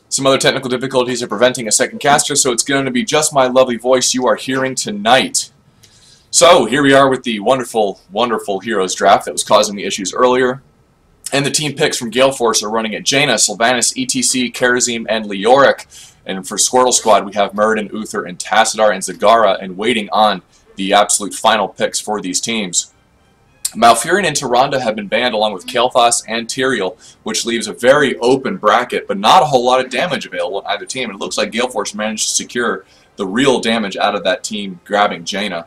Some other technical difficulties are preventing a second caster, so it's going to be just my lovely voice you are hearing tonight. So here we are with the wonderful, wonderful Heroes draft that was causing me issues earlier. And the team picks from Gale Force are running at Jaina, Sylvanas, ETC, Karazim, and Leoric. And for Squirtle Squad, we have Muradin, Uther, and Tassadar, and Zagara, and waiting on the absolute final picks for these teams. Malfurion and Tyrande have been banned along with Kael'thas and Tyrael, which leaves a very open bracket, but not a whole lot of damage available on either team. And it looks like Gale Force managed to secure the real damage out of that team grabbing Jaina.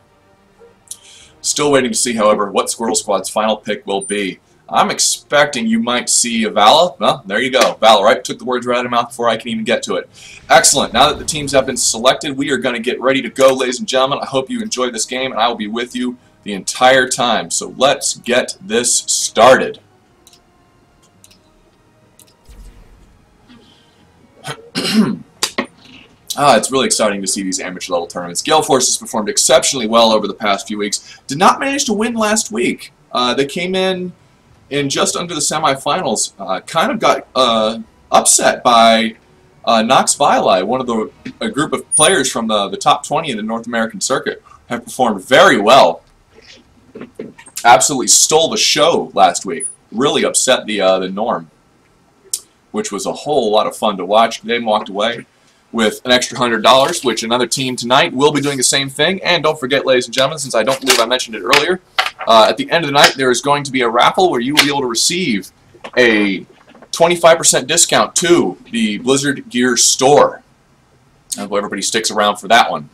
Still waiting to see, however, what Squirtle Squad's final pick will be. I'm expecting you might see a Vala. Well, there you go. Vala, right? Took the words right out of my mouth before I can even get to it. Excellent. Now that the teams have been selected, we are going to get ready to go, ladies and gentlemen. I hope you enjoyed this game, and I will be with you the entire time. So let's get this started. It's really exciting to see these amateur level tournaments. Gale Force has performed exceptionally well over the past few weeks. Did not manage to win last week. They came in just under the semifinals. Kind of got upset by Nox Vili, one of a group of players from the top 20 in the North American circuit. Have performed very well. Absolutely stole the show last week. Really upset the norm, which was a whole lot of fun to watch. They walked away with an extra $100, which another team tonight will be doing the same thing. And don't forget, ladies and gentlemen, since I don't believe I mentioned it earlier, at the end of the night there is going to be a raffle where you will be able to receive a 25% discount to the Blizzard Gear store. I hope everybody sticks around for that one.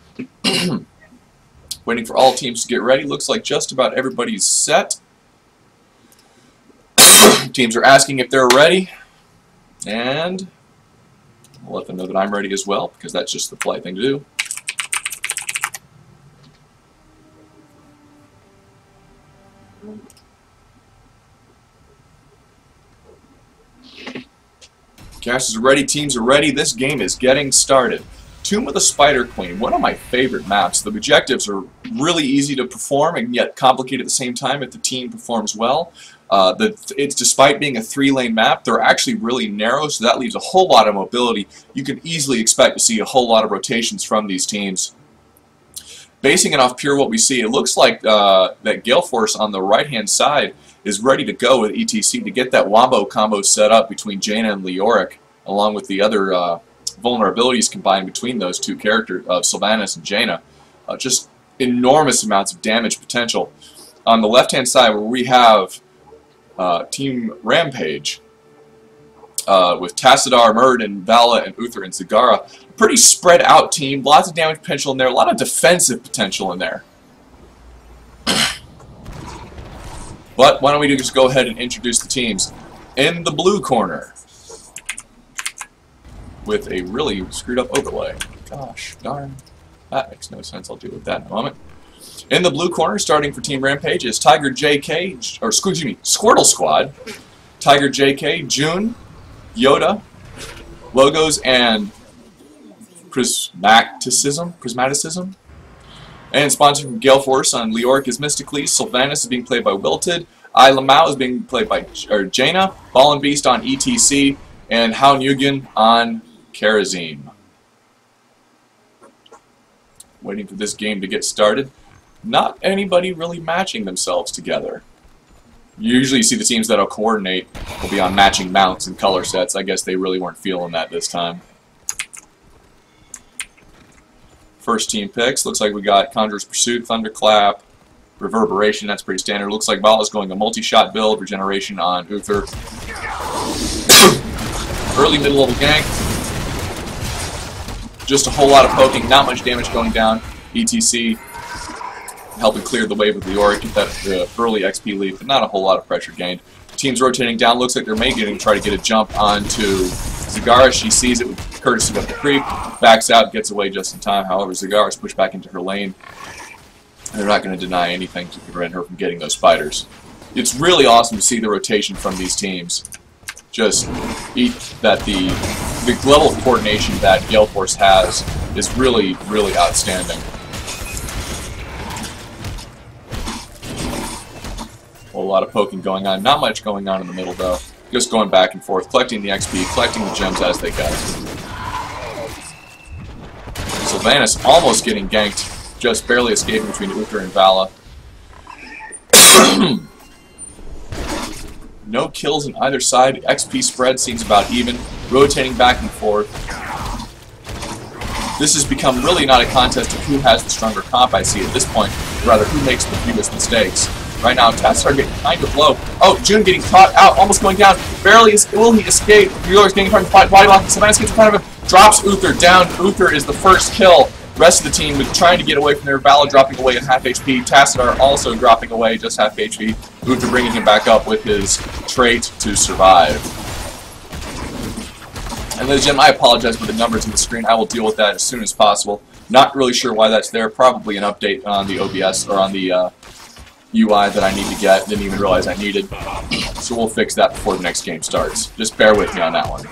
Waiting for all teams to get ready. Looks like just about everybody's set. Teams are asking if they're ready, and I'll let them know that I'm ready as well, because that's just the polite thing to do. Casters are ready, teams are ready. This game is getting started. Tomb of the Spider Queen, one of my favorite maps. The objectives are really easy to perform and yet complicated at the same time if the team performs well. Despite being a 3-lane map, they're actually really narrow, so that leaves a whole lot of mobility. You can easily expect to see a whole lot of rotations from these teams. Basing it off pure what we see, it looks like that Gale Force on the right-hand side is ready to go with ETC to get that Wombo combo set up between Jaina and Leoric, along with the other vulnerabilities combined between those two characters of Sylvanas and Jaina. Just enormous amounts of damage potential. On the left-hand side, where we have Team Rampage with Tassadar, Muradin, Vala, and Uther and Zagara. Pretty spread out team, lots of damage potential in there, a lot of defensive potential in there. But why don't we just go ahead and introduce the teams. In the blue corner, with a really screwed up overlay. Gosh darn, that makes no sense. I'll deal with that in a moment. In the blue corner, starting for Team Rampage, is Tiger JK, or excuse me, Squirtle Squad. Tiger JK, June, Yoda, Logos, and Prismaticism. And sponsored from Gale Force on Leoric is Mystically, Sylvanas is being played by Wilted, Lamau is being played by Jaina, Ball and Beast on ETC, and Hao Nugen on Karazim. Waiting for this game to get started. Not anybody really matching themselves together. You usually see the teams that'll coordinate will be on matching mounts and color sets. I guess they really weren't feeling that this time. First team picks. Looks like we got Conjurer's Pursuit, Thunderclap, Reverberation. That's pretty standard. Looks like Vala's going a multi-shot build, Regeneration on Uther. Early mid-level gank. Just a whole lot of poking, not much damage going down. ETC helping clear the way with Leoric, get that early XP lead, but not a whole lot of pressure gained. Team's rotating down. Looks like they're making try to get a jump onto Zagara. She sees it with courtesy of the creep, backs out, gets away just in time. However, Zagara's pushed back into her lane. They're not going to deny anything to prevent her from getting those spiders. It's really awesome to see the rotation from these teams. Just that the level of coordination that Gale Force has is really, really outstanding. A whole lot of poking going on. Not much going on in the middle, though. Just going back and forth, collecting the XP, collecting the gems as they go. Sylvanas almost getting ganked, just barely escaping between Uther and Vala. No kills on either side. XP spread seems about even, rotating back and forth. This has become really not a contest of who has the stronger comp, I see at this point, rather who makes the fewest mistakes. Right now, tests are getting kind of low. Oh, June getting caught out, almost going down. Barely, will he escape? Mueller's getting in front of the body block. Sylvanas gets in front of him, drops Uther down. Uther is the first kill. Rest of the team trying to get away from there. Vala dropping away at half HP. Tassadar also dropping away, just half HP. Uther bringing him back up with his trait to survive. And ladies and gentlemen, I apologize for the numbers on the screen. I will deal with that as soon as possible. Not really sure why that's there. Probably an update on the OBS or on the UI that I need to get. Didn't even realize I needed. So we'll fix that before the next game starts. Just bear with me on that one.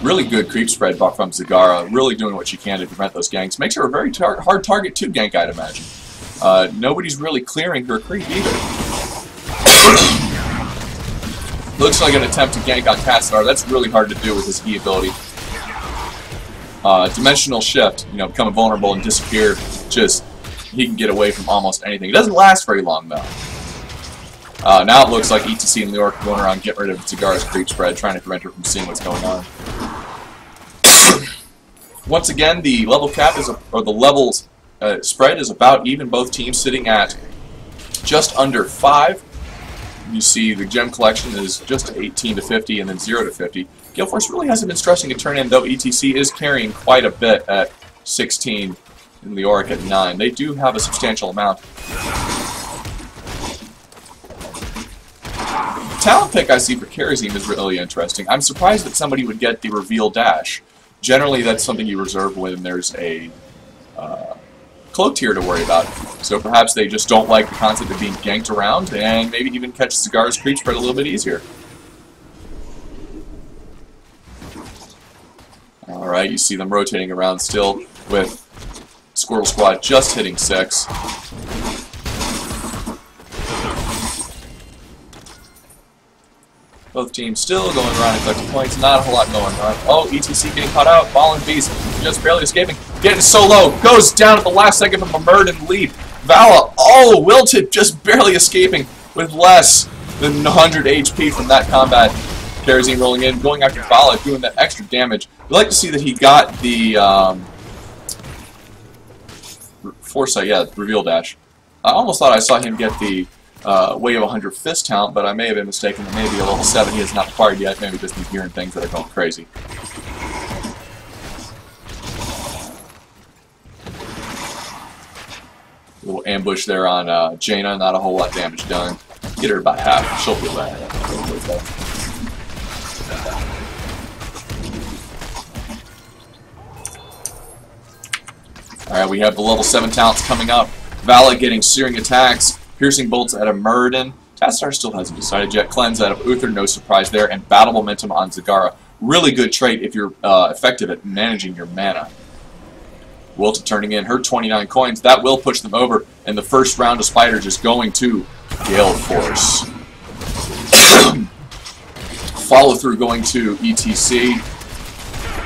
Really good creep spread buff from Zagara. Really doing what she can to prevent those ganks. Makes her a very hard target to gank, I'd imagine. Nobody's really clearing her creep either. Looks like an attempt to gank on Tassadar. That's really hard to do with his E ability. Dimensional shift, you know, become vulnerable and disappear. Just, he can get away from almost anything. It doesn't last very long, though. Now it looks like ETC and New York are going around getting rid of Zagara's creep spread, trying to prevent her from seeing what's going on. Once again, the level cap is, or the levels spread is about even. Both teams sitting at just under 5. You see the gem collection is just 18 to 50 and then 0 to 50. Gale Force really hasn't been stressing a turn in, though ETC is carrying quite a bit at 16 and Leoric at 9. They do have a substantial amount. Talent pick I see for Kerosene is really interesting. I'm surprised that somebody would get the reveal dash. Generally, that's something you reserve when there's a cloak tier to worry about. So perhaps they just don't like the concept of being ganked around, and maybe even catch Zagara's creep spread a little bit easier. Alright, you see them rotating around still with Squirtle Squad just hitting 6. Both teams still going around and collecting points. Not a whole lot going on. Oh, ETC getting caught out. Ball and Beast just barely escaping. Getting so low. Goes down at the last second from a Murden lead. Vala, oh, wilted, just barely escaping with less than 100 HP from that combat. Kerosene rolling in, going after Vala, doing that extra damage. We'd like to see that he got the Foresight, yeah, reveal dash. I almost thought I saw him get the Way of 100 Fist talent, but I may have been mistaken. It may be a level 7 he has not acquired yet. Maybe just been hearing things that are going crazy. A little ambush there on Jaina, not a whole lot of damage done. Get her about half. She'll feel that. Alright, we have the level 7 talents coming up. Vala getting searing attacks. Piercing bolts out of Murden. Tassadar still hasn't decided yet. Cleanse out of Uther, no surprise there. And battle momentum on Zagara. Really good trait if you're effective at managing your mana. Wilted turning in her 29 coins. That will push them over. And the first round of Spider just going to Gale Force. Follow through going to ETC.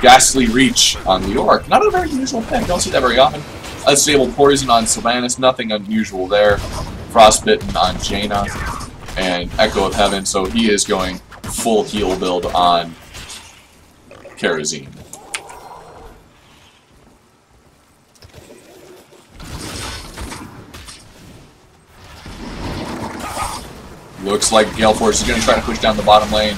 Ghastly Reach on New York. Not a very usual thing. Don't see that very often. Unstable Poison on Sylvanas. Nothing unusual there. Frostbitten on Jaina. And Echo of Heaven. So he is going full heal build on Kerosene. Looks like Gale Force is going to try to push down the bottom lane.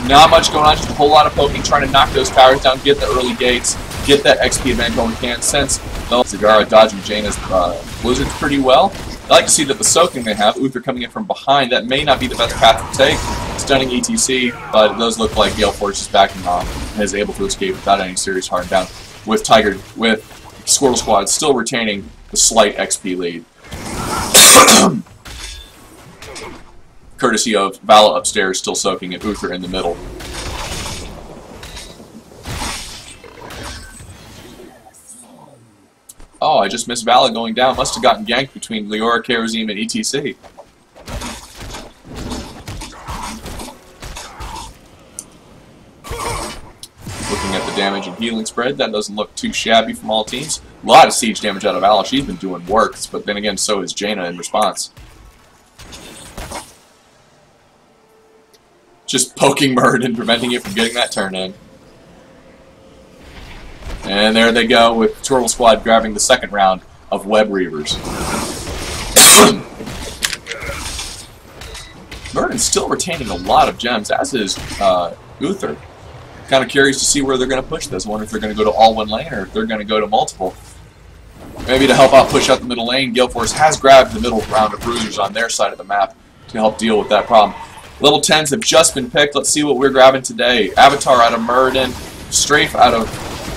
Not much going on, just a whole lot of poking, trying to knock those towers down, get the early gates, get that XP advantage when we can. Since Zagara dodging Jaina's blizzards pretty well, I like to see that the soaking they have, Uther coming in from behind, that may not be the best path to take. Stunning ETC, but it does look like Gale Force is backing off and is able to escape without any serious harm down. With Squirtle Squad still retaining the slight XP lead. Courtesy of Vala upstairs still soaking and Uther in the middle. Oh, I just missed Vala going down. Must have gotten ganked between Leora, Kerosene, and ETC. Looking at the damage and healing spread, that doesn't look too shabby from all teams. A lot of siege damage out of Vala. She's been doing work, but then again, so has Jaina in response. Just poking Murden, preventing it from getting that turn in. And there they go with Squirtle Squad grabbing the second round of Web Reavers. Murden's still retaining a lot of gems, as is Uther. Kind of curious to see where they're going to push this. I wonder if they're going to go to all one lane or if they're going to go to multiple. Maybe to help out push out the middle lane, Gale Force has grabbed the middle round of bruisers on their side of the map to help deal with that problem. Level 10s have just been picked. Let's see what we're grabbing today. Avatar out of Murden, Strafe out of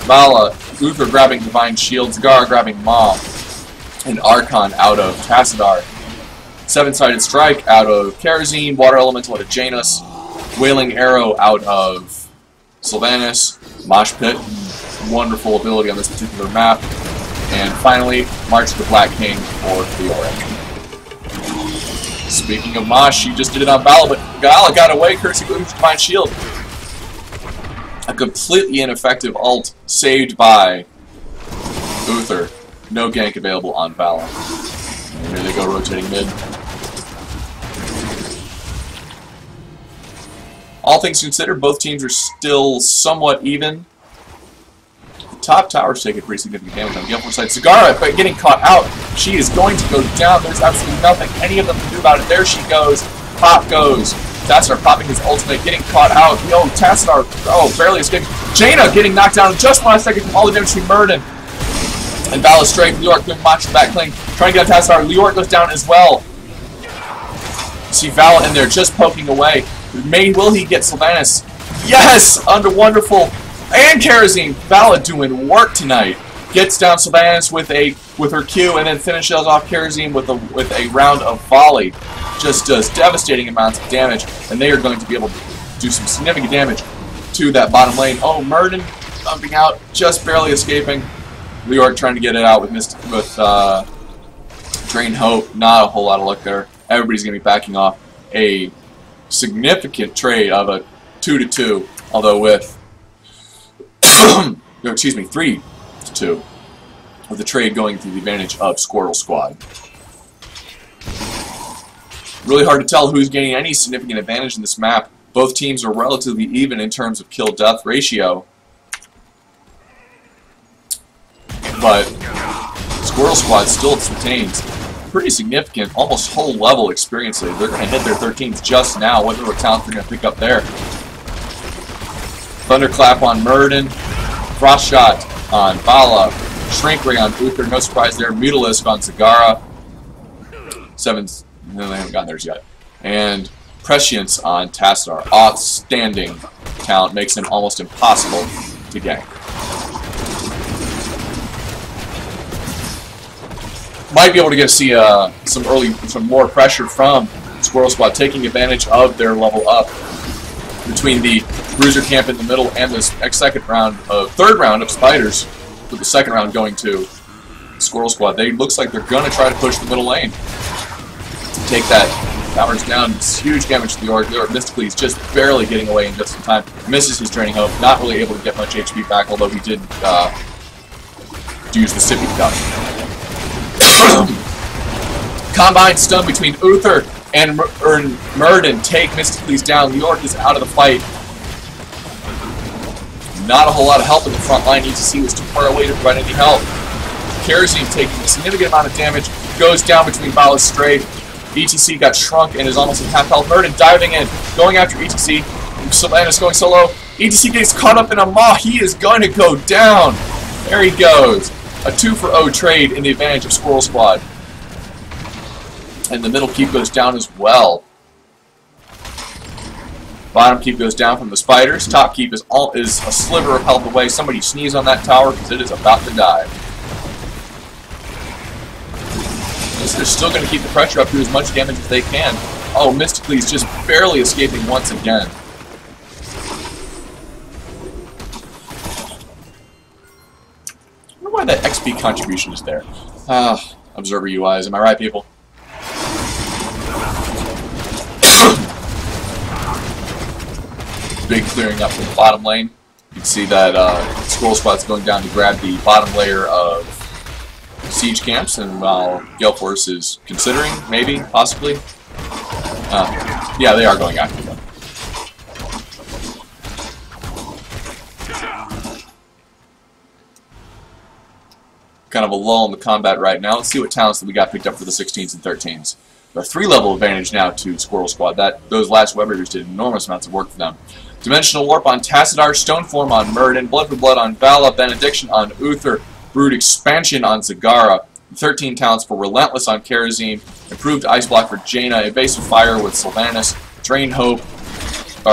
Vala, Uther grabbing Divine Shield, Zagara grabbing Mom, and Archon out of Tassadar. Seven-Sided Strike out of Kerosene, Water Elemental out of Janus, Wailing Arrow out of Sylvanas, Mosh Pit, wonderful ability on this particular map, and finally, March of the Black King for Leoric. Speaking of Mosh, she just did it on Vala, but Gale got away, courtesy of Divine Shield. A completely ineffective ult saved by Uther. No gank available on Vala. And here they go rotating mid. All things considered, both teams are still somewhat even. The top tower's taking pretty significant damage on the Gale Force side. Zagara, but getting caught out. She is going to go down. There's absolutely nothing any of them can do about it. There she goes. Pop goes. Tassadar popping his ultimate, getting caught out. Yo, Tassadar, barely escaping. Jaina getting knocked down in just 1 second from all the damage from Murden. And Vala straight. Leoric doing Mox back lane, trying to get on Tassadar. Leoric goes down as well. See Vala in there just poking away. Will he get Sylvanas? Yes! Under wonderful. And Kerosene. Vala doing work tonight. Gets down Sylvanas with her Q and then finishes off Kerosene with a round of volley. Just does devastating amounts of damage, and they are going to be able to do some significant damage to that bottom lane. Oh, Murden bumping out, just barely escaping. Leoric trying to get it out with Drain Hope. Not a whole lot of luck there. Everybody's going to be backing off a significant trade of a 2-2, although with 3-2, with the trade going to the advantage of Squirtle Squad. Really hard to tell who's gaining any significant advantage in this map. Both teams are relatively even in terms of kill-death ratio. But Squirtle Squad still retains pretty significant, almost whole level experience. They're going to hit their 13s just now. What little talent they're going to pick up there. Thunderclap on Murden. Frost Shot on Vala. Shrink Ray on Uther. No surprise there. Mutalisk on Zagara. No, they haven't gotten theirs yet. And Prescience on Tassadar. Outstanding talent. Makes him almost impossible to gank. Might be able to see some more pressure from Squirtle Squad, taking advantage of their level up between the Bruiser camp in the middle and this third round of Spiders, with the second round going to Squirtle Squad. Looks like they're going to try to push the middle lane. Take that. Towers down. It's huge damage to the Leoric. Mystically is just barely getting away in just in time. Misses his Draining Hope. Not really able to get much HP back, although he did use the Sippy Duck. Combined stun between Uther and Murden take Mysticles down. Leoric is out of the fight. Not a whole lot of help in the front line. ETC was too far away to provide any help. Kerosene taking a significant amount of damage. Goes down between Vala's Strafe. ETC got shrunk and is almost in half health. Murden diving in, going after ETC. Sylvanas going solo. ETC gets caught up in a maw. He is going to go down. There he goes. A 2-for-0 trade in the advantage of Squirtle Squad. And the middle keep goes down as well. Bottom keep goes down from the Spiders. Top keep is a sliver of health away. Somebody sneeze on that tower because it is about to die. They're still going to keep the pressure up, do as much damage as they can. Oh, Mystically is just barely escaping once again. I wonder why kind of XP contribution is there? Observer UIs, am I right, people? Big clearing up from the bottom lane. You can see that Squirtle Squad's going down to grab the bottom layer of siege camps, and while Gale Force is considering, maybe, possibly. Yeah, they are going after them. Kind of a lull in the combat right now. Let's see what talents that we got picked up for the 16s and 13s. A 3-level advantage now to Squirtle Squad. Those last web readers did enormous amounts of work for them. Dimensional Warp on Tassadar, Stoneform on Murden, Blood for Blood on Vala, Benediction on Uther, Brood Expansion on Zagara, 13 talents for Relentless on Karazim, Improved Ice Block for Jaina, Evasive Fire with Sylvanas,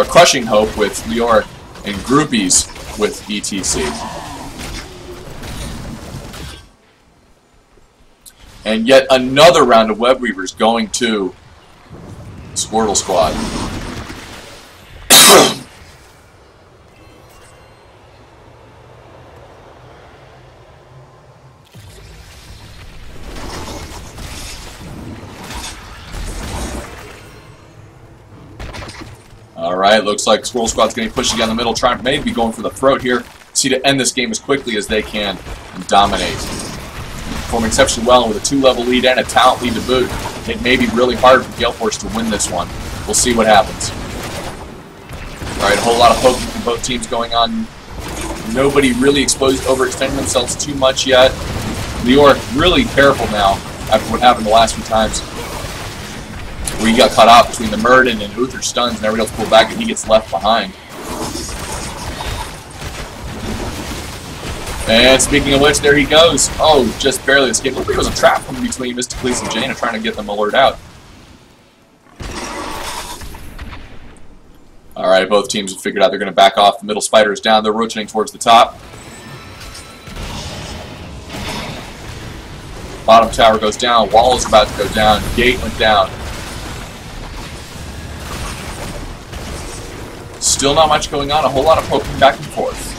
Crushing Hope with Leoric, and Groupies with ETC. And yet another round of Web Weavers going to Squirtle Squad. Alright, looks like Squirtle Squad's getting pushed down the middle, trying to maybe going for the throat here. See to end this game as quickly as they can and dominate. Performing exceptionally well with a 2-level lead and a talent lead to boot. It may be really hard for Gale Force to win this one. We'll see what happens. Alright, a whole lot of poking from both teams going on. Nobody really overextending themselves too much yet. Leoric really careful now after what happened the last few times, where he got caught out between the Murden and Uther stuns and everybody else pulled back and he gets left behind. And speaking of which, there he goes. Oh, just barely escaped. Looked like it was a trap from between Mr. Cleese and Jaina trying to get them alert out. Alright, both teams have figured out they're going to back off. The middle spider is down. They're rotating towards the top. Bottom tower goes down. Wall is about to go down. Gate went down. Still not much going on. A whole lot of poking back and forth.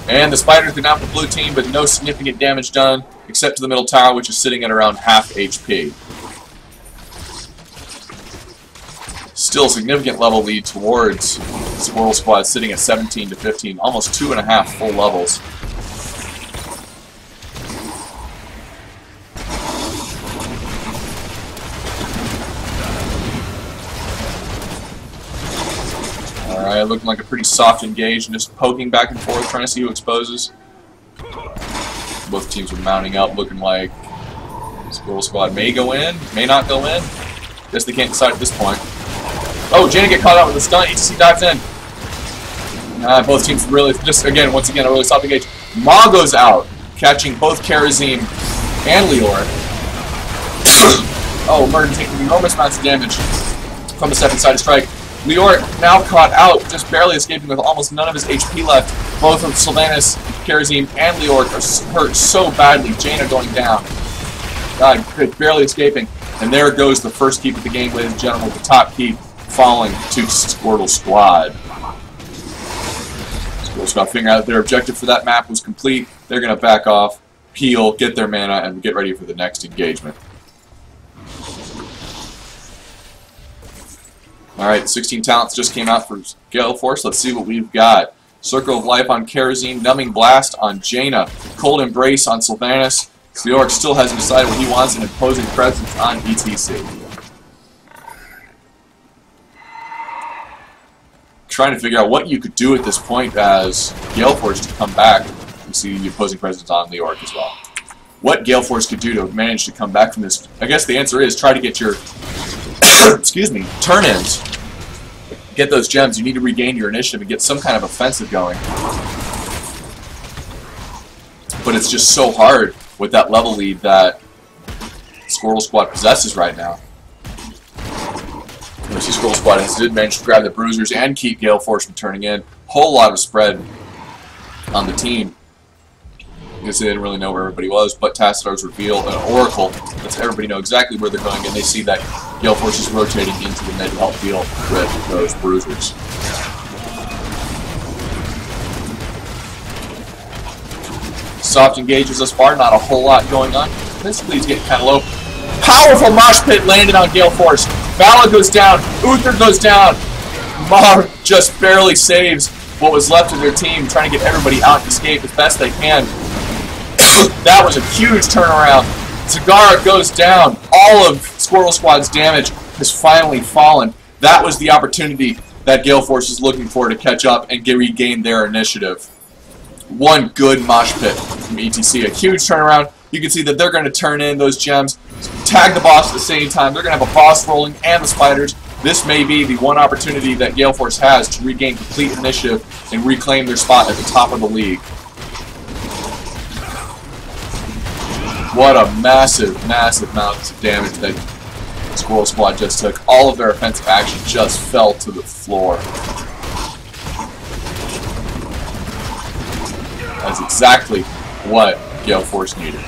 And the spiders go down for the blue team, but no significant damage done, except to the middle tower, which is sitting at around half HP. Still a significant level lead towards Squirtle Squad, sitting at 17 to 15, almost 2.5 full levels. Alright, looking like a pretty soft engage and just poking back and forth, trying to see who exposes. Both teams are mounting up, looking like Squirtle Squad may go in, may not go in. Guess they can't decide at this point. Oh, Jaina get caught out with a stun. ETC dives in. Both teams really, once again, a really soft engage. Ma goes out, catching both Karazim and Leoric. Oh, Murden taking enormous amounts of damage from the second side of strike. Leoric now caught out, just barely escaping with almost none of his HP left. Both of Sylvanas, Karazim, and Leoric are hurt so badly. Jaina going down. God, barely escaping. And there goes the first keep of the game, ladies and gentlemen, with the top keep falling to Squirtle Squad. Squirtle Squad figuring out that their objective for that map was complete. They're going to back off, heal, get their mana, and get ready for the next engagement. Alright, 16 talents just came out for Gale Force. Let's see what we've got. Circle of Life on Karazim, Numbing Blast on Jaina, Cold Embrace on Sylvanas. Leoric still hasn't decided what he wants, an Imposing Presence on ETC. Trying to figure out what you could do at this point as Gale Force to come back. You see the Imposing Presence on Leoric as well. What Gale Force could do to manage to come back from this? I guess the answer is try to get your excuse me, turn-ins. Get those gems. You need to regain your initiative and get some kind of offensive going. But it's just so hard with that level lead that Squirtle Squad possesses right now. You see Squirtle Squad did manage to grab the bruisers and keep Gale Force from turning in. Whole lot of spread on the team. I guess they didn't really know where everybody was, but Tassadar's reveal an oracle lets everybody know exactly where they're going, and they see that Gale Force is rotating into the mid to help deal with those bruisers. Soft engages thus far, not a whole lot going on. This lead's getting kind of low. Powerful mosh pit landed on Gale Force. Vala goes down. Uther goes down. Mar just barely saves what was left of their team, trying to get everybody out and escape as best they can. That was a huge turnaround. Zagara goes down. All of Squirtle Squad's damage has finally fallen. That was the opportunity that Gale Force is looking for to catch up and regain their initiative. One good mosh pit from ETC. A huge turnaround. You can see that they're going to turn in those gems, tag the boss at the same time. They're going to have a boss rolling and the spiders. This may be the one opportunity that Gale Force has to regain complete initiative and reclaim their spot at the top of the league. What a massive, massive amount of damage that Squirtle Squad just took. All of their offensive action just fell to the floor. That's exactly what Gale Force needed.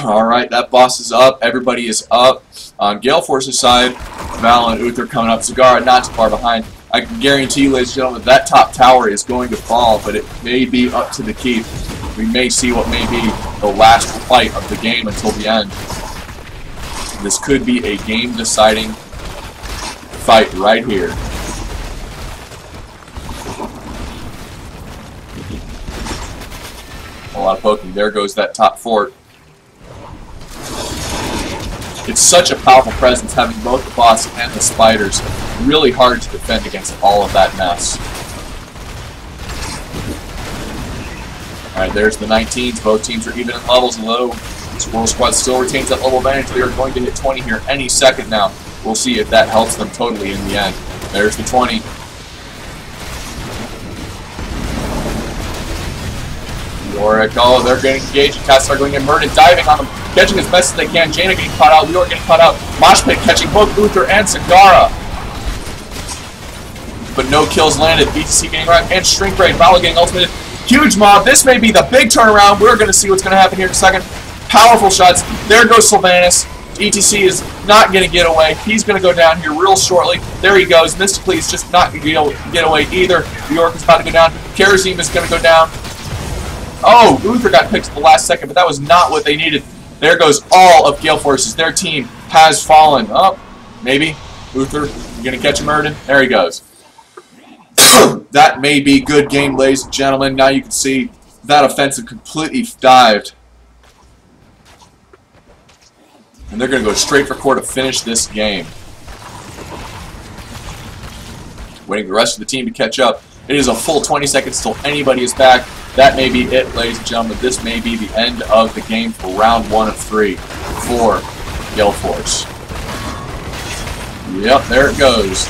Alright, that boss is up. Everybody is up. On Gale Force's side, Val and Uther coming up. Zagara not too far behind. I can guarantee you, ladies and gentlemen, that top tower is going to fall, but it may be up to the keep. We may see what may be the last fight of the game until the end. This could be a game-deciding fight right here. A lot of poking. There goes that top fort. It's such a powerful presence having both the boss and the spiders. Really hard to defend against all of that mess. Alright, there's the 19s. Both teams are even in levels low. Squirtle Squad still retains that level advantage. They are going to hit 20 here any second now. We'll see if that helps them totally in the end. There's the 20. Yorick, oh, they're getting engaged. Cats are going in. Murden diving on them, catching as best as they can. Jaina getting caught out. Leor getting caught out. Mosh Pit catching both Uther and Zagara. But no kills landed. BTC getting right, and Shrink Raid. Vala getting ultimated. Huge mob. This may be the big turnaround. We're going to see what's going to happen here in a second. Powerful shots. There goes Sylvanas. ETC is not going to get away. He's going to go down here real shortly. There he goes. Mystically is just not going to get away either. York is about to go down. Karazim is going to go down. Oh, Uther got picked at the last second, but that was not what they needed. There goes all of Gale Force's. Their team has fallen. Oh, maybe. Uther, you going to catch him, Murden? There he goes. That may be good game, ladies and gentlemen. Now you can see that offensive completely dived. And they're going to go straight for core to finish this game. Waiting the rest of the team to catch up. It is a full 20 seconds till anybody is back. That may be it, ladies and gentlemen. This may be the end of the game for round 1 of 3 for Gale Force. Yep, there it goes.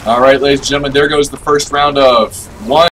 Alright, ladies and gentlemen, there goes the first round of 1.